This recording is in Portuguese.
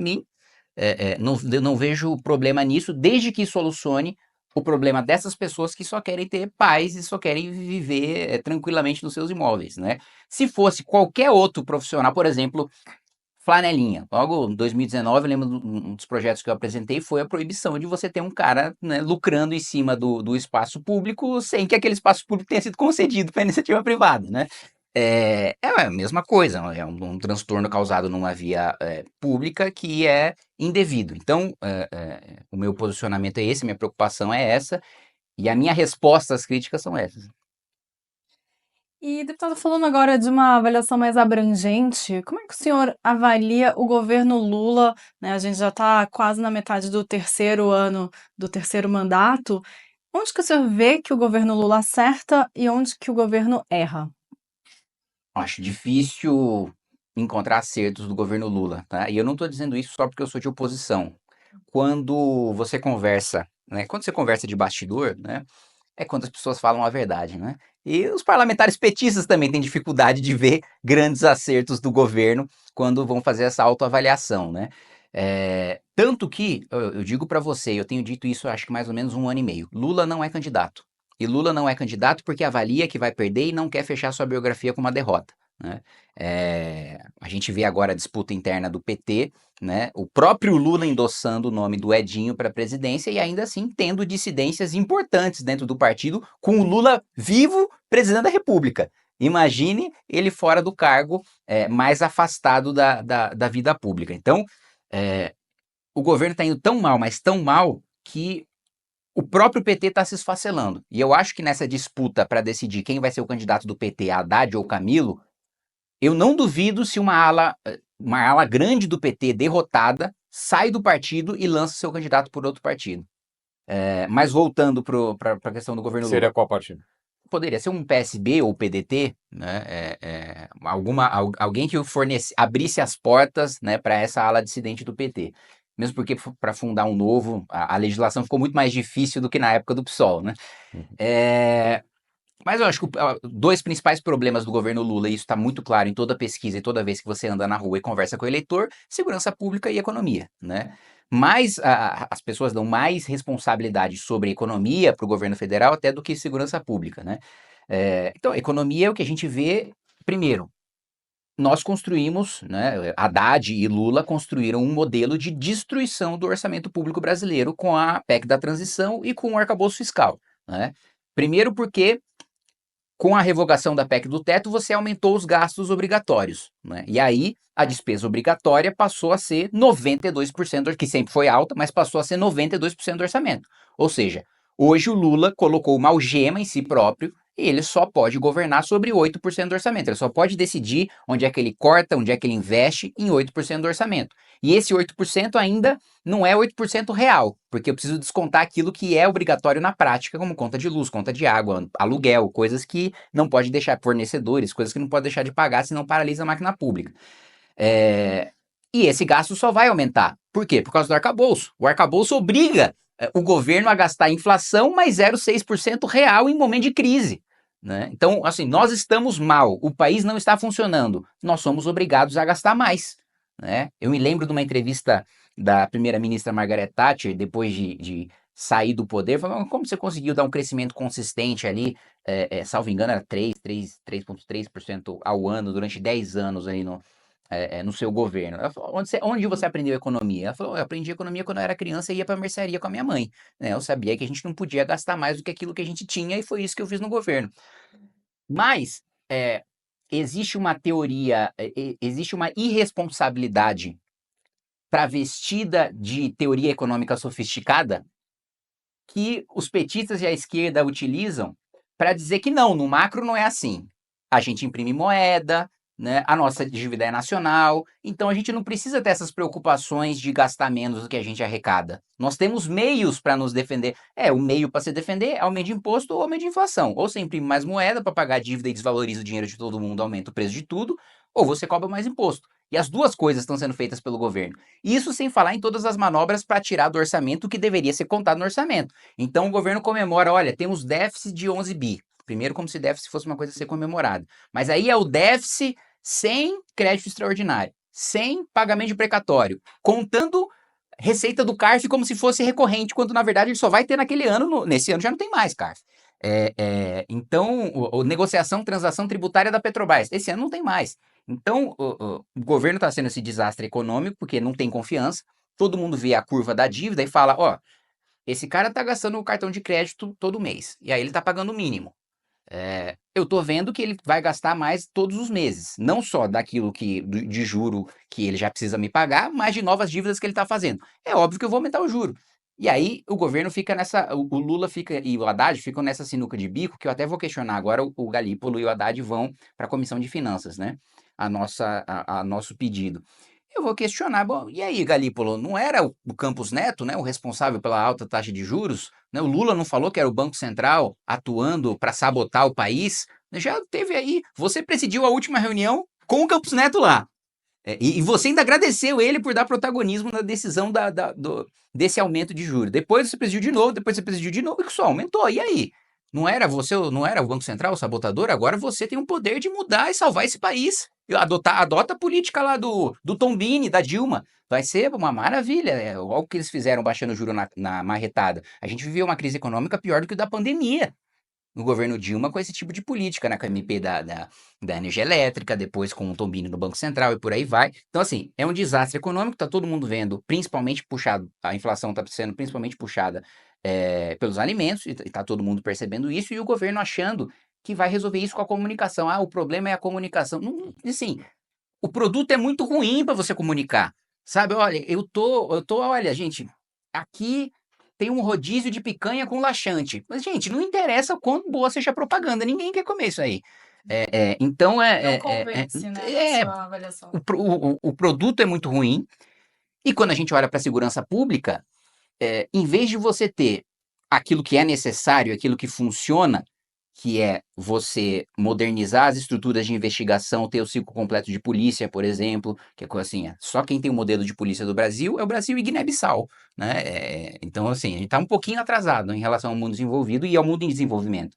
mim, não vejo problema nisso, desde que solucione o problema dessas pessoas que só querem ter paz e só querem viver tranquilamente nos seus imóveis, né? Se fosse qualquer outro profissional, por exemplo, flanelinha. Logo em 2019, eu lembro um dos projetos que eu apresentei foi a proibição de você ter um cara, né, lucrando em cima do espaço público sem que aquele espaço público tenha sido concedido para iniciativa privada, né? É a mesma coisa, é um transtorno causado numa via pública que é indevido. Então, o meu posicionamento é esse, minha preocupação é essa, e a minha resposta às críticas são essas. E, deputado, falando agora de uma avaliação mais abrangente, como é que o senhor avalia o governo Lula, né? A gente já está quase na metade do terceiro ano do terceiro mandato. Onde que o senhor vê que o governo Lula acerta e onde que o governo erra? Acho difícil encontrar acertos do governo Lula, tá? E eu não estou dizendo isso só porque eu sou de oposição. Quando você conversa, né? Quando você conversa de bastidor, né? É quando as pessoas falam a verdade, né? E os parlamentares petistas também têm dificuldade de ver grandes acertos do governo quando vão fazer essa autoavaliação, né? Tanto que, eu digo para você, eu tenho dito isso acho que mais ou menos 1 ano e meio, Lula não é candidato. E Lula não é candidato porque avalia que vai perder e não quer fechar sua biografia com uma derrota, né? A gente vê agora a disputa interna do PT, né? O próprio Lula endossando o nome do Edinho para a presidência e ainda assim tendo dissidências importantes dentro do partido, com o Lula vivo, presidente da República. Imagine ele fora do cargo, mais afastado da vida pública. Então, o governo está indo tão mal, mas tão mal, que o próprio PT está se esfacelando. E eu acho que nessa disputa para decidir quem vai ser o candidato do PT, Haddad ou Camilo, eu não duvido se uma ala grande do PT derrotada sai do partido e lança seu candidato por outro partido. Mas voltando para a questão do governo Seria Lula. qual partido? Poderia ser um PSB ou PDT, né? Alguém que abrisse as portas, né, para essa ala dissidente do PT. Mesmo porque para fundar um novo, a legislação ficou muito mais difícil do que na época do PSOL, né? Mas eu acho que dois principais problemas do governo Lula, e isso está muito claro em toda pesquisa e toda vez que você anda na rua e conversa com o eleitor: segurança pública e economia, né? Mas as pessoas dão mais responsabilidade sobre economia para o governo federal até do que segurança pública, né? Então, economia é o que a gente vê. Primeiro, nós construímos, né, Haddad e Lula construíram um modelo de destruição do orçamento público brasileiro com a PEC da transição e com o arcabouço fiscal, né? Primeiro porque com a revogação da PEC do teto, você aumentou os gastos obrigatórios, né? E aí a despesa obrigatória passou a ser 92%, que sempre foi alta, mas passou a ser 92% do orçamento. Ou seja, hoje o Lula colocou uma algema em si próprio e ele só pode governar sobre 8% do orçamento. Ele só pode decidir onde é que ele corta, onde é que ele investe em 8% do orçamento. E esse 8% ainda não é 8% real, porque eu preciso descontar aquilo que é obrigatório na prática, como conta de luz, conta de água, aluguel, coisas que não pode deixar, fornecedores, coisas que não pode deixar de pagar, senão paralisa a máquina pública. E esse gasto só vai aumentar. Por quê? Por causa do arcabouço. O arcabouço obriga o governo a gastar a inflação mais 0,6% real em momento de crise, né? Então, assim, nós estamos mal, o país não está funcionando, nós somos obrigados a gastar mais, né? Eu me lembro de uma entrevista da primeira-ministra Margaret Thatcher, depois de sair do poder, falando: como você conseguiu dar um crescimento consistente ali, salvo engano, era 3,3% ao ano durante 10 anos aí no seu governo. Ela falou: onde você aprendeu economia? Ela falou: eu aprendi economia quando eu era criança e ia para a mercearia com a minha mãe, né? Eu sabia que a gente não podia gastar mais do que aquilo que a gente tinha e foi isso que eu fiz no governo. Mas existe uma teoria, existe uma irresponsabilidade travestida de teoria econômica sofisticada que os petistas e a esquerda utilizam para dizer que não, no macro não é assim. A gente imprime moeda, né? A nossa dívida é nacional, então a gente não precisa ter essas preocupações de gastar menos do que a gente arrecada. Nós temos meios para nos defender. O meio para se defender é aumento de imposto ou aumento de inflação. Ou você imprime mais moeda para pagar a dívida e desvaloriza o dinheiro de todo mundo, aumenta o preço de tudo, ou você cobra mais imposto. E as duas coisas estão sendo feitas pelo governo. Isso sem falar em todas as manobras para tirar do orçamento o que deveria ser contado no orçamento. Então o governo comemora: olha, temos déficit de 11 bi. Primeiro, como se déficit fosse uma coisa a ser comemorada. Mas aí é o déficit sem crédito extraordinário. sem pagamento de precatório, contando receita do CARF como se fosse recorrente, quando na verdade ele só vai ter naquele ano, nesse ano já não tem mais CARF. Então, negociação, transação tributária da Petrobras, esse ano não tem mais. Então, o governo está sendo esse desastre econômico porque não tem confiança, todo mundo vê a curva da dívida e fala, ó, esse cara tá gastando o cartão de crédito todo mês, e aí ele tá pagando o mínimo. Eu tô vendo que ele vai gastar mais todos os meses, não só daquilo de juro que ele já precisa me pagar, mas de novas dívidas que ele tá fazendo. É óbvio que eu vou aumentar o juro. E aí o governo fica nessa, o Lula fica e o Haddad ficam nessa sinuca de bico, que eu até vou questionar agora, o Galípolo e o Haddad vão para a Comissão de Finanças, né? A nosso pedido. Eu vou questionar, bom, e aí, Galípolo, não era o Campos Neto, né, o responsável pela alta taxa de juros? Né, o Lula não falou que era o Banco Central atuando para sabotar o país? Já teve aí, você presidiu a última reunião com o Campos Neto lá. E você ainda agradeceu ele por dar protagonismo na decisão desse aumento de juros. Depois você presidiu de novo, depois você presidiu de novo, e que só aumentou. E aí? Não era o Banco Central o sabotador? Agora você tem o poder de mudar e salvar esse país. Adota a política lá do Tombini, da Dilma. Vai ser uma maravilha. Olha o que eles fizeram baixando o juro na marretada. A gente viveu uma crise econômica pior do que o da pandemia no governo Dilma com esse tipo de política, né? Com a MP da energia elétrica, depois com o Tombini no Banco Central e por aí vai. Então, assim, é um desastre econômico, tá todo mundo vendo, principalmente puxado, a inflação tá sendo principalmente puxada pelos alimentos, e tá todo mundo percebendo isso, e o governo achando que vai resolver isso com a comunicação. Ah, o problema é a comunicação. Não, assim, o produto é muito ruim para você comunicar. Sabe, olha, olha, gente, aqui tem um rodízio de picanha com laxante. Mas, gente, não interessa o quão boa seja a propaganda, ninguém quer comer isso aí. Então, Não convence, né, a é, sua avaliação. o produto é muito ruim, e quando a gente olha para a segurança pública, em vez de você ter aquilo que é necessário, aquilo que funciona, que é você modernizar as estruturas de investigação, ter o ciclo completo de polícia, por exemplo, que é coisa assim, só quem tem o modelo de polícia do Brasil é o Brasil e Guiné-Bissau, né? Então, assim, a gente está um pouquinho atrasado em relação ao mundo desenvolvido e ao mundo em desenvolvimento.